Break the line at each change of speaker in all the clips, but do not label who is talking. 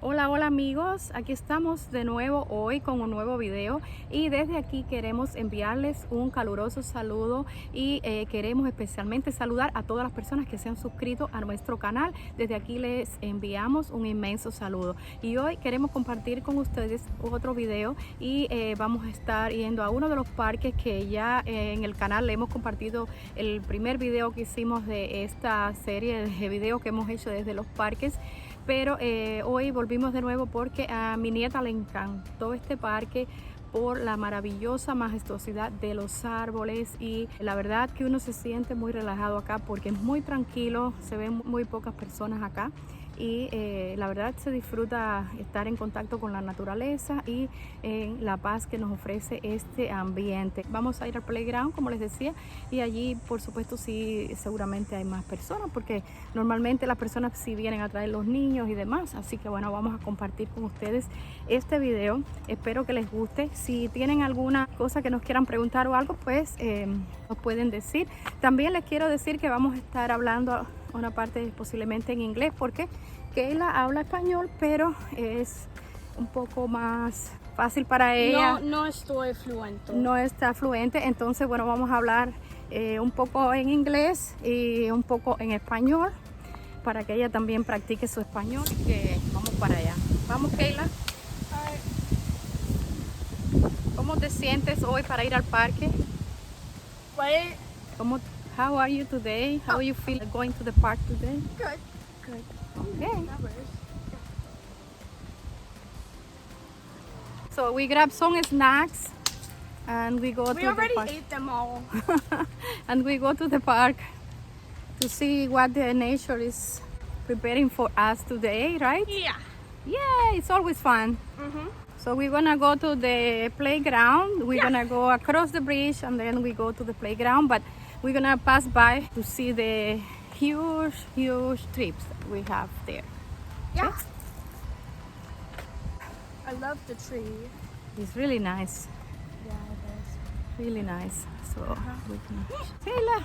Hola, hola amigos, aquí estamos de nuevo hoy con un nuevo video y desde aquí queremos enviarles un caluroso saludo y queremos especialmente saludar a todas las personas que se han suscrito a nuestro canal. Desde aquí les enviamos un inmenso saludo y hoy queremos compartir con ustedes otro video y vamos a estar yendo a uno de los parques que ya en el canal le hemos compartido el primer video que hicimos de esta serie de videos que hemos hecho desde los parques. Pero hoy volvimos de nuevo porque a mi nieta le encantó este parque por la maravillosa majestuosidad de los árboles y la verdad que uno se siente muy relajado acá porque es muy tranquilo, se ven muy pocas personas acá y la verdad se disfruta estar en contacto con la naturaleza y la paz que nos ofrece este ambiente. Vamos a ir al playground, como les decía, y allí por supuesto sí seguramente hay más personas porque normalmente las personas sí vienen a traer los niños y demás, así que bueno, vamos a compartir con ustedes este video. Espero que les guste. Si tienen alguna cosa que nos quieran preguntar o algo, pues nos pueden decir. También les quiero decir que vamos a estar hablando una parte posiblemente en inglés porque Keila habla español, pero es un poco más fácil para ella.
No estoy fluente.
No está fluente, entonces bueno, vamos a hablar un poco en inglés y un poco en español para que ella también practique su español y que vamos para allá. Vamos, Keila. ¿Cómo te sientes hoy para ir al parque? How are you today? How you feel going to the park today?
Good.
Good. Okay. So we grab some snacks and we go to the park.
We already ate them all.
And we go to the park to see what the nature is preparing for us today, right?
Yeah.
Yeah, it's always fun. So we're gonna go to the playground. We're gonna go across the bridge and then we go to the playground, but we're gonna pass by to see the huge trips that we have there.
Yeah. I love the tree.
It's really nice,
Yeah, it is.
really nice. So we can... Kayla,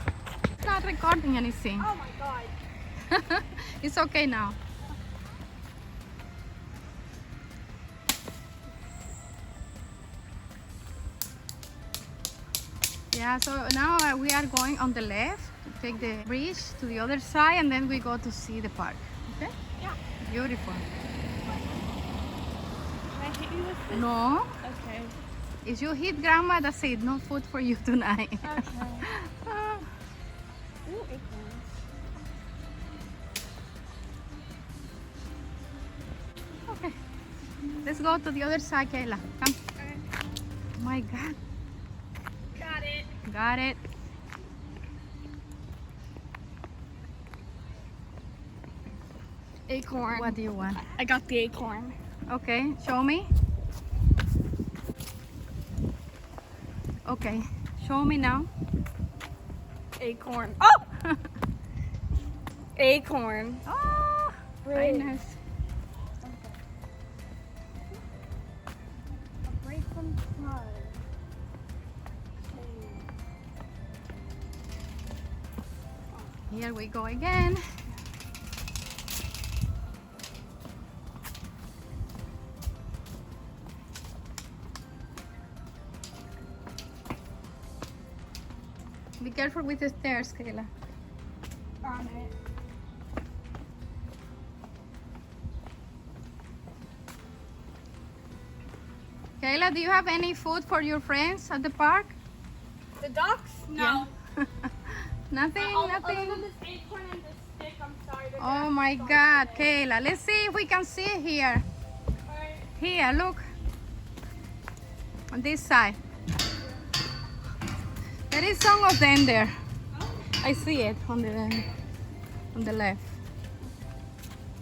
it's not recording anything.
Oh my god.
It's okay now. Yeah, so now we are going on the left to take the bridge to the other side and then we go to see the park. Okay?
Yeah.
Beautiful.
Can I hit you with this?
No,
Okay.
if you hit grandma, that's it. No food for you tonight.
Okay.
Ah,
Ooh, acorns.
okay. Let's go to the other side, Kayla. Come.
Okay.
Oh my God.
Got it.
Got it.
Acorn.
What do you want?
I got the acorn.
Okay, show me. Okay, show me now.
Acorn. Oh! Acorn.
Oh, very
Great.
nice.
A break from flood.
Here we go again. Be careful with the stairs, Kayla.
On it.
Kayla, do you have any food for your friends at the park?
The ducks? No.
Nothing,
Other
nothing.
than this acorn and this stick, I'm sorry. they're
Oh
gonna
my
have to
God,
stop
Kayla, let's see if we can see it here.
Alright.
Here, look. On this side. There is some of them there. I see it on the left.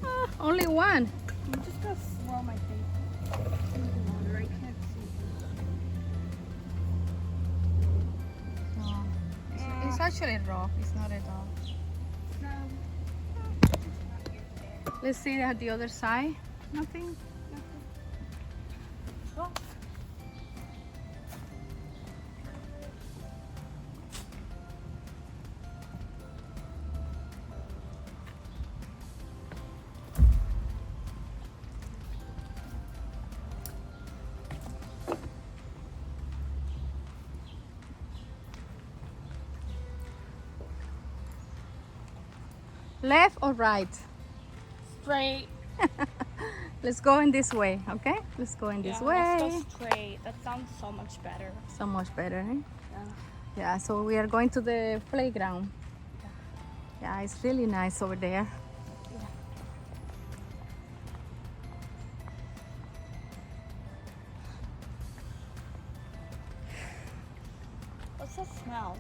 Ah, only one.
I'm just gonna swirl my face in the water. I can't see.
No, it's actually rough. It's not at all.
No.
Let's see at the other side. Nothing.
Oh.
Left or right?
Straight.
Let's go in this way, okay? Let's go in this way.
Let's go straight. That sounds so much better.
So much better, eh?
Yeah.
Yeah, so we are going to the playground. Yeah, it's really nice over there.
What's that smell?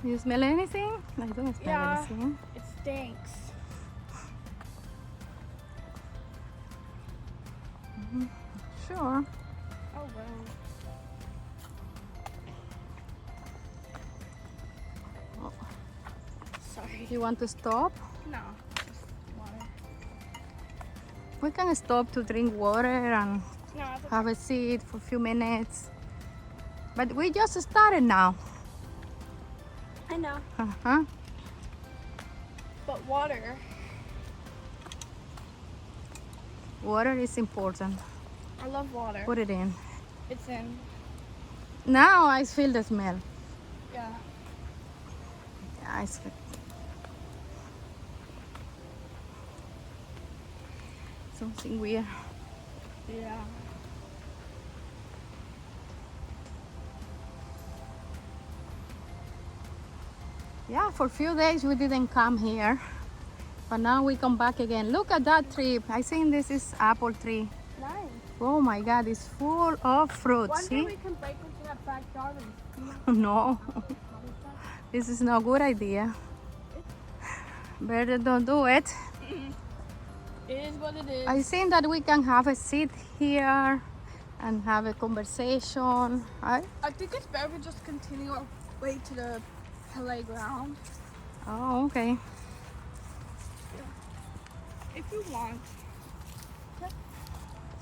You smell anything? I don't smell
Yeah.
anything.
It stinks.
Sure.
Oh well.
Oh.
Sorry.
You want to stop?
No. Just water.
We can stop to drink water and
No, it's okay.
have a seat for a few minutes. But we just started now.
I know.
Uh-huh.
But water.
Water is important.
I love water.
Put it in.
It's in.
Now I feel the smell.
Yeah.
Yeah, it's something weird.
Yeah.
Yeah, for a few days we didn't come here. But now we come back again. Look at that tree. I think this is apple tree.
Nice.
Oh my God, it's full of fruit.
One day
See?
we can break into that backyard and
No, this is no good idea. Better don't do it.
It is what it is.
I think that we can have a seat here and have a conversation.
I think it's better to just continue our way to the playground.
Oh, okay.
If you want.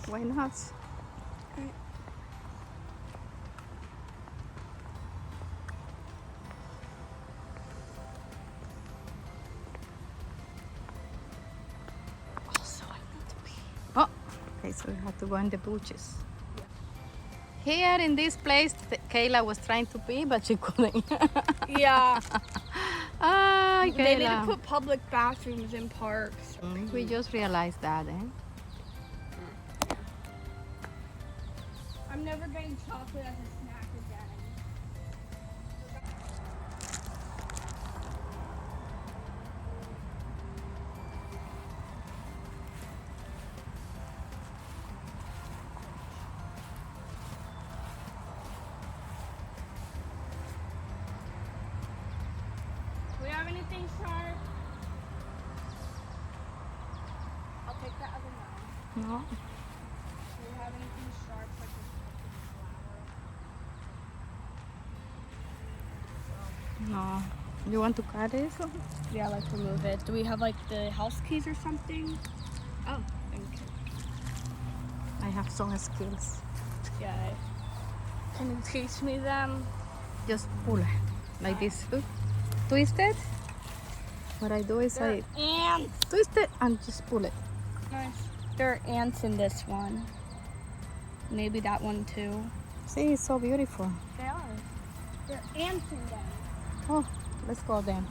Why not?
Also, I need to pee.
Oh, okay, so we have to go in the bushes. Here in this place, Kayla was trying to pee, but she couldn't.
Yeah.
Ah,
They need to
Kayla.
put public bathrooms in parks.
We just realized that, eh?
I'm never getting chocolate as a snack again. Do we have anything sharp? I'll take that other one.
No.
Do we have anything sharp such as
No. You want to cut it?
yeah, like remove it. Do we have like the house keys or something? Oh, thank you.
I have some skills.
Yeah. Can you teach me them?
Just pull it like this. Look. Twist it. What I do is I
Ants.
twist it and just pull it.
Nice. There are ants in this one. Maybe that one too.
See, it's so beautiful.
They are. There are ants in them.
Oh, let's go then.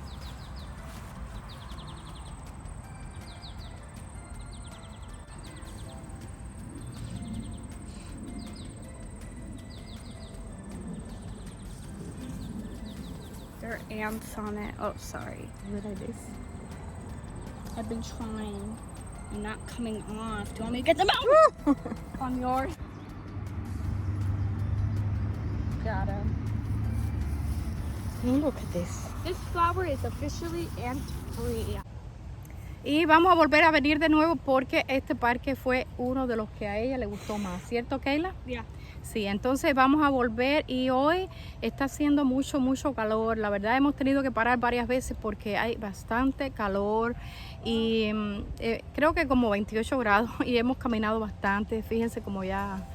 There are ants on it. Oh, sorry.
Look at this.
I've been trying. They're not coming off. Do you want me to get them out? On yours. Got 'em.
Look at this.
This flower is officially ant-free.
Y vamos a volver a venir de nuevo porque este parque fue uno de los que a ella le gustó más, ¿cierto, Kayla?
Yeah.
Sí, entonces vamos a volver y hoy está haciendo mucho calor. La verdad hemos tenido que parar varias veces porque hay bastante calor y creo que como 28 grados y hemos caminado bastante. Fíjense como ya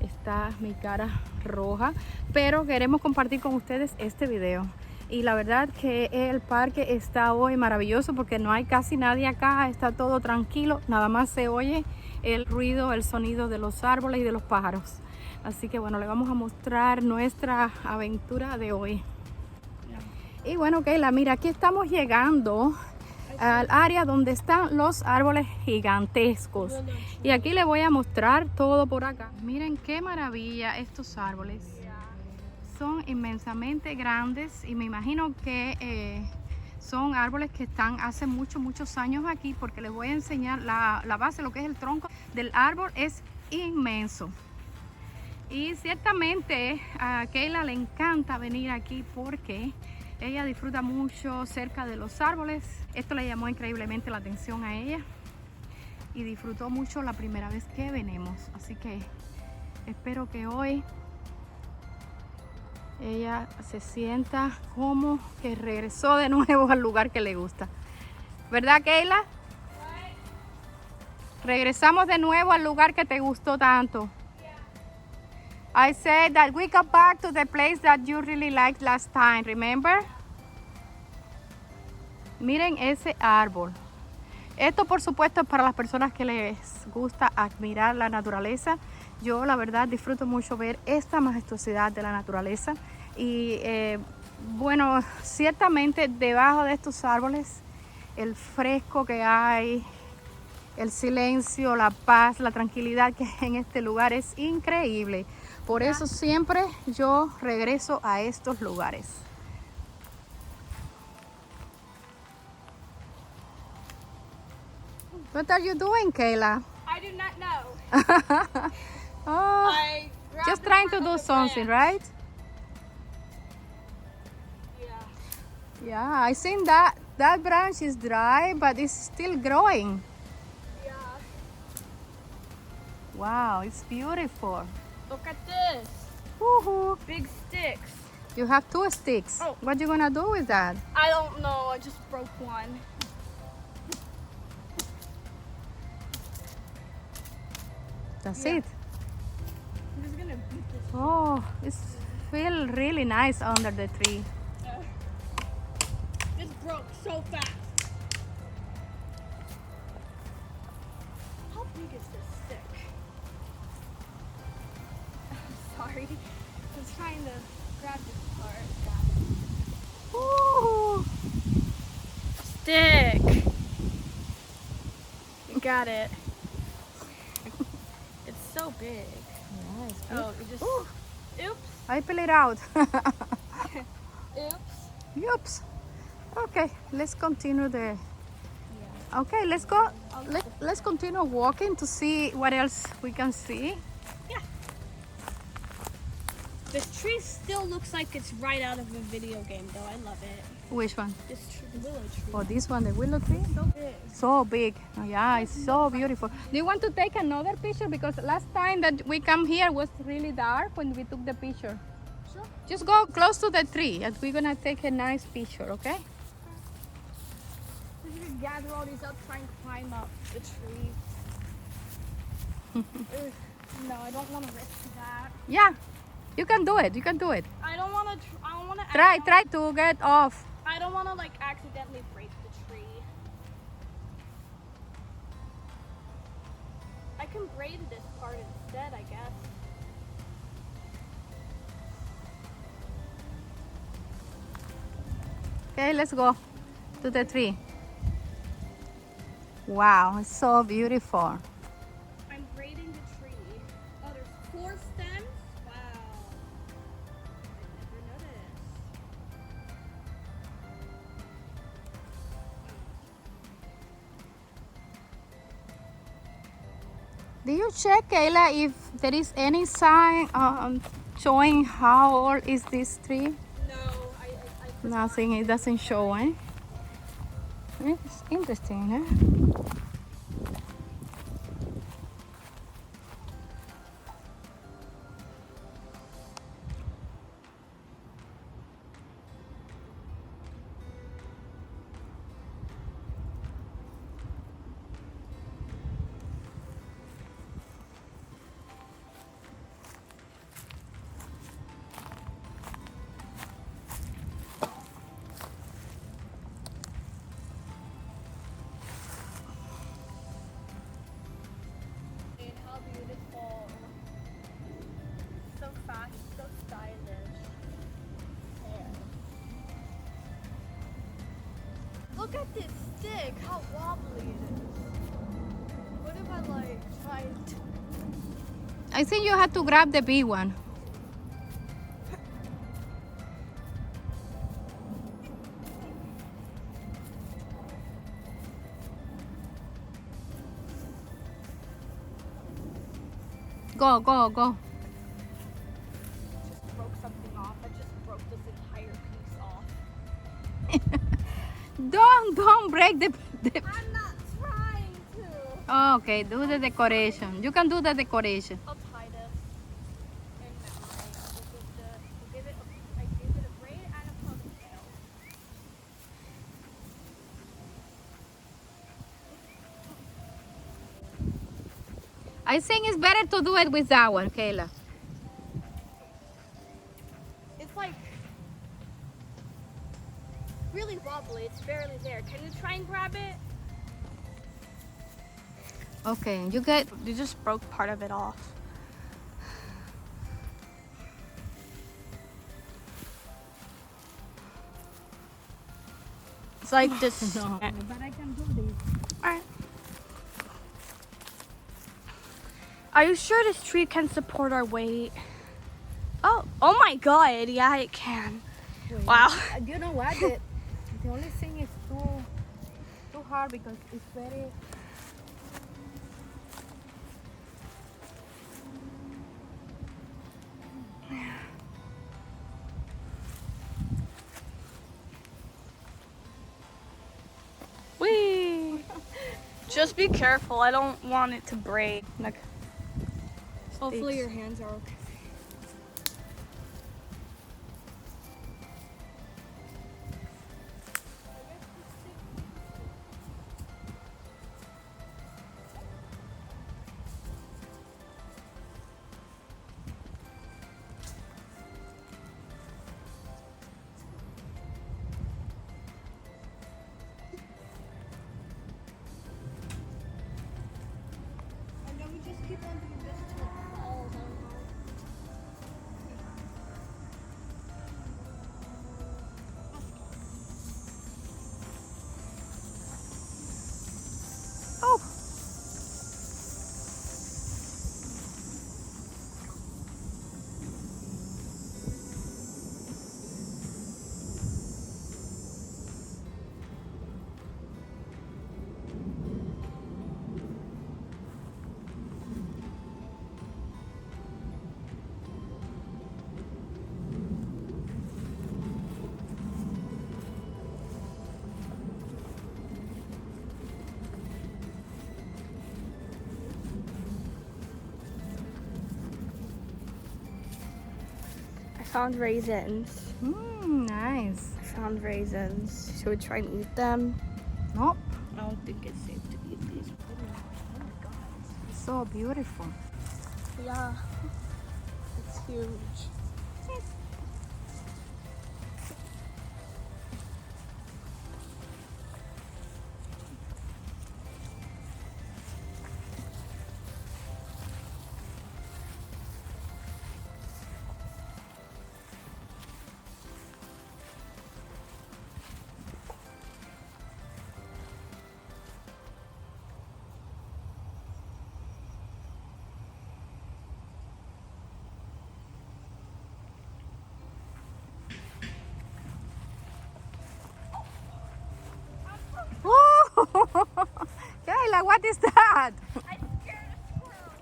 está mi cara roja, pero queremos compartir con ustedes este video. Y la verdad que el parque está hoy maravilloso porque no hay casi nadie acá, está todo tranquilo, nada más se oye el ruido, el sonido de los árboles y de los pájaros. Así que bueno, le vamos a mostrar nuestra aventura de hoy. Y bueno, Keila, mira, aquí estamos llegando al área donde están los árboles gigantescos. Y aquí les voy a mostrar todo por acá. Miren qué maravilla estos árboles. Son inmensamente grandes y me imagino que son árboles que están hace muchos años aquí, porque les voy a enseñar la base, lo que es el tronco del árbol es inmenso. Y ciertamente a Keila le encanta venir aquí porque ella disfruta mucho cerca de los árboles. Esto le llamó increíblemente la atención a ella y disfrutó mucho la primera vez que venimos. Así que espero que hoy ella se sienta como que regresó de nuevo al lugar que le gusta. ¿Verdad, Keila? Regresamos de nuevo al lugar que te gustó tanto. I said that we got back to the place that you really liked last time, remember? Miren ese árbol. Esto por supuesto es para las personas que les gusta admirar la naturaleza. Yo la verdad disfruto mucho ver esta majestuosidad de la naturaleza. Y bueno, ciertamente debajo de estos árboles, el fresco que hay, el silencio, la paz, la tranquilidad que hay en este lugar es increíble. Por eso siempre yo regreso a estos lugares. What are you doing, Keila?
I do not know.
Oh,
I grabbed
just
it
trying to
from
do
the
something,
branch.
right?
Yeah.
Yeah, I think that branch is dry, but it's still growing.
Yeah.
Wow, it's beautiful.
Look at this.
Woohoo!
Big sticks.
You have 2 sticks.
Oh.
What you gonna do with that?
I don't know. I just broke one.
That's
Yeah.
it.
I'm just gonna beat this.
Oh, it feels really nice under the tree.
This broke so fast. How big is this stick? I'm sorry. I was trying to grab this part.
Ooh.
Stick. You got it. It's so big.
Nice.
Oh, you just.
Ooh.
Oops.
I pull it out.
Oops.
Oops. Okay, let's continue the.
Yeah.
Okay, let's go. Let's continue walking to see what else we can see.
This tree still looks like it's right out of a video game, though. I love it.
Which one?
This tree, the willow tree.
Oh, this one, the willow tree.
So big.
So big. Oh, yeah, it's so beautiful. Do you want to take another picture? Because last time that we come here was really dark when we took the picture.
Sure.
Just go close to the tree and we're gonna take a nice picture, okay?
We should gather all these up, try and climb up the tree. Ugh, no, I don't want to risk that.
Yeah, you can do it. You can do it.
I don't want to. I don't want to.
Try to get off.
I don't want to like accidentally break the tree. I can braid this part instead, I guess.
Okay, let's go to the tree. Wow, it's so beautiful.
I'm braiding the tree. Oh, there's 4 stems? Wow. I never noticed.
Do you check, Kayla, if there is any sign showing how old is this tree?
No, I forgot.
Nothing, it doesn't show, eh? It's interesting, eh?
Look at this stick, how wobbly it is. What if I like try to...
I think you have to grab the big one. Go, go, go.
Just broke something off. I just broke this entire piece off.
Don't break the
I'm not trying to.
Oh, okay, do the decoration. You can do the decoration.
I'll tie this. And I give it a braid and a ponytail.
I think it's better to do it with that one, Kayla.
It's like really wobbly. It's barely there. Can you try and grab it?
Okay,
You just broke part of it off. It's like this.
No, but I can do this.
Alright. Are you sure this tree can support our weight? Oh my god, yeah it can.
Wait,
Wow.
You know what? The only thing is too hard because it's very...
Whee! Just be careful, I don't want it to break. Like, hopefully your hands are okay. And then we just keep on doing this till it falls out.
Oh!
I found raisins.
Nice.
I found raisins. Should we try and eat them?
No,
I don't think it's safe to eat these.
it's so beautiful.
Yeah, it's huge.
Oh! Kayla, what is that?
I scared a squirrel.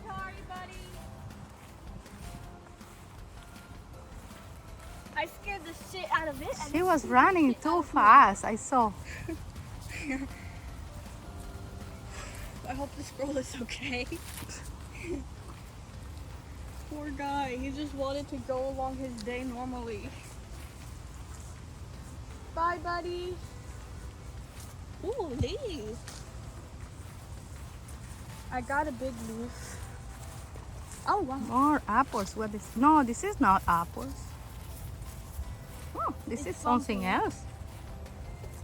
Sorry, buddy. I scared the shit out of it. and
She
it
was
scared the
running
shit out
too
of me.
fast, I saw.
I hope the squirrel is okay. Poor guy, he just wanted to go along his day normally. Bye, buddy. Ooh, leaf. I got a big leaf. Oh, wow.
More apples. What is? No, this is not apples. Oh, this
It's
is something
something.
else.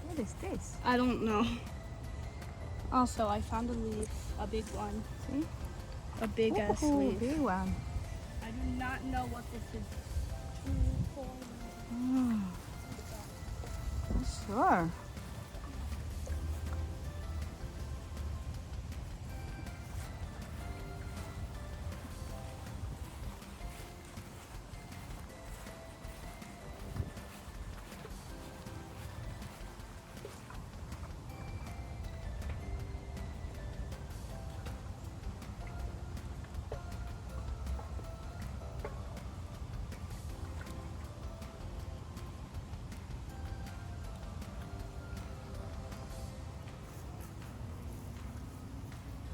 Yeah.
What is this?
I don't know. Also, I found a leaf, a big one.
See?
A big ass
Ooh,
leaf.
big one.
I do not know what this is.
Not sure.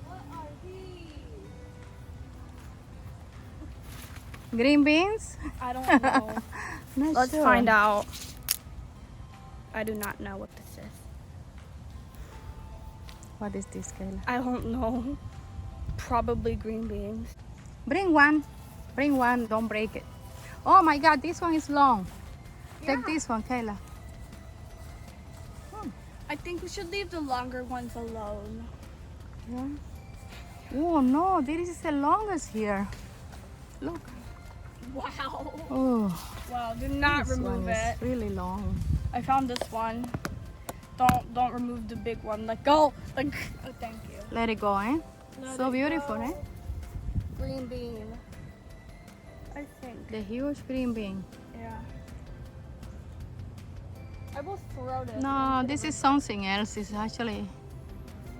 What are these?
Green beans?
I don't know.
Not
Let's
sure.
find out. I do not know what this is.
What is this, Kayla?
I don't know. Probably green beans.
Bring one. Bring one. Don't break it. Oh my God, this one is long. Take
Yeah.
this one, Kayla.
I think we should leave the longer ones alone.
Yeah. Oh no, this is the longest here. Look.
Wow.
Oh,
Wow, do not
this
remove
one
it.
is really long.
I found this one. Don't remove the big one. Let go. Like, oh, thank you.
Let it go, eh?
Let
So
it
beautiful,
go.
eh?
Green bean. I think.
The huge green bean.
Yeah. I will throw this.
No, this is something else. It's actually,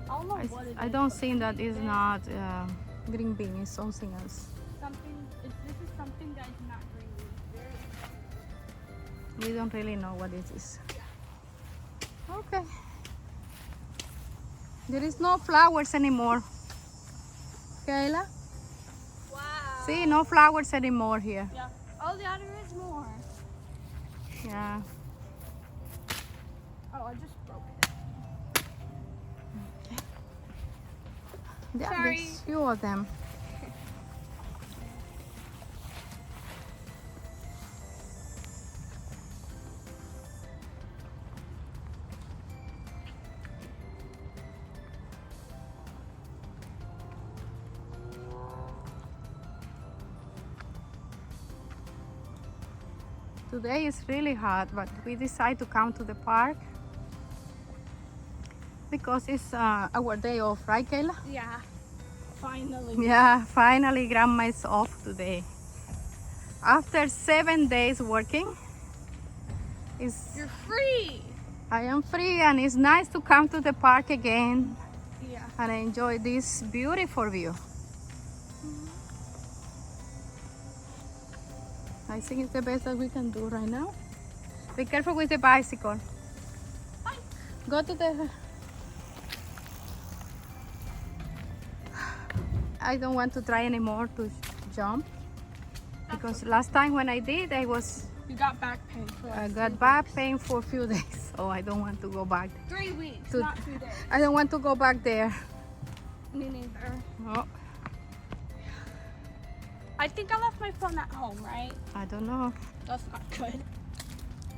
I don't know what it is.
I don't
but
think that is
this
not green bean. It's something else.
something. This is something that is not green bean.
We don't really know what it is. Okay. There is no flowers anymore. Kayla?
Wow.
See, no flowers anymore here.
Yeah. Oh, yeah, there is more.
Yeah.
Oh, I just broke it.
Yeah,
Sorry.
there's few of them. Today is really hot, but we decided to come to the park because it's our day off, right, Kayla?
Yeah. Finally.
Yeah, finally grandma is off today. After 7 days working,
You're free.
I am free and it's nice to come to the park again
Yeah.
and enjoy this beautiful view. I think it's the best that we can do right now. Be careful with the bicycle.
Bye.
Go to the... I don't want to try anymore to jump because last time when I did,
You got back pain for
I got back pain for a few days, so I don't want to go back.
3 weeks,
To-
not 2 days.
I don't want to go back there.
Me neither.
Oh,
I think I left my phone at home, right?
I don't know.
That's not good.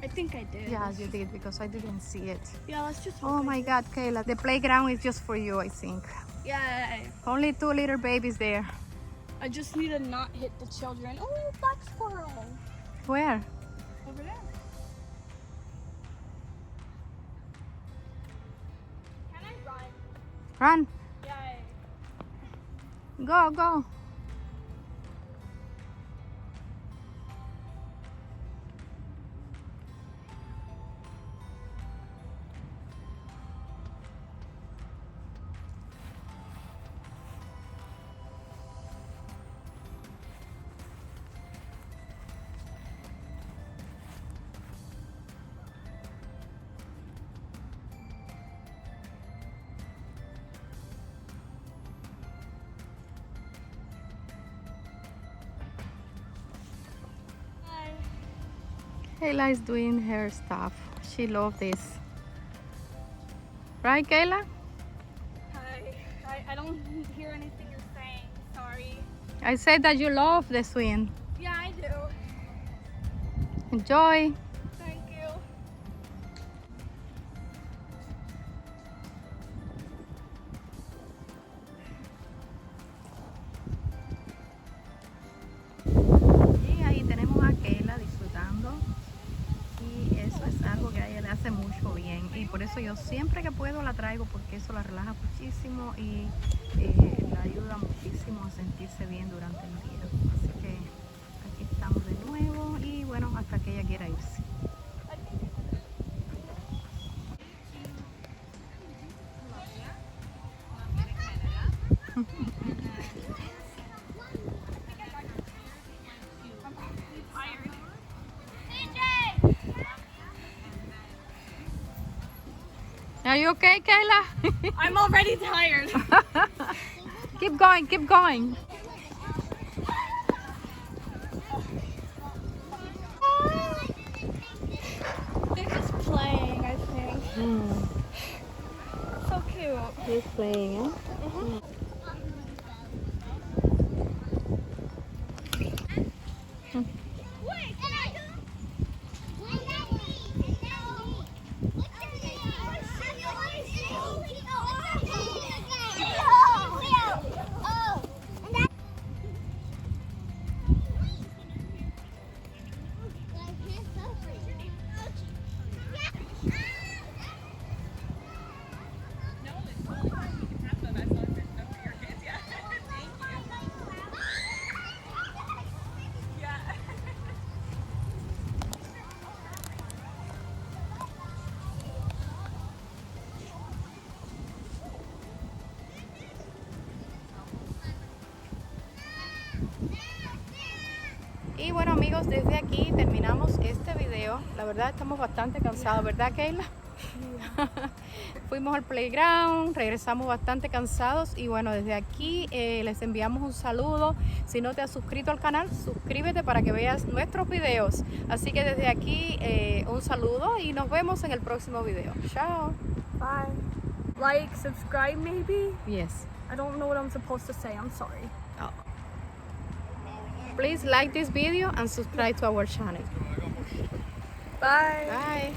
I think I did.
Yeah, you did because I didn't see it.
Yeah, let's just.
Oh my God, Kayla, the playground is just for you, I think.
Yay.
Only 2 little babies there.
I just need to not hit the children. Oh, black squirrel.
Where?
Over there. Can I run?
Run.
Yay.
Go, go.
Hi.
Kayla is doing her stuff. She loves this. Right, Kayla?
Hi. I don't hear anything you're saying. Sorry.
I said that you love the swing.
Yeah, I do.
Enjoy.
Thank you.
videos. Siempre que puedo la traigo porque eso la relaja muchísimo y la ayuda muchísimo a sentirse bien durante el día. Así que aquí estamos de nuevo y bueno, hasta que ella quiera irse. Are you okay, Kayla?
I'm already tired.
Keep going, keep going.
They're just playing, I think. So cute.
He's playing, eh? Y bueno amigos, desde aquí terminamos este video. La verdad estamos bastante cansados, ¿verdad Kayla? Fuimos al playground, regresamos bastante cansados y bueno, desde aquí les enviamos un saludo. Si no te has suscrito al canal, suscríbete para que veas nuestros videos. Así que desde aquí un saludo y nos vemos en el próximo video. Chao.
Bye. Like, subscribe maybe?
Yes.
I don't know what I'm supposed to say. I'm sorry.
Oh. Please like this video and subscribe to our channel.
Bye.
Bye.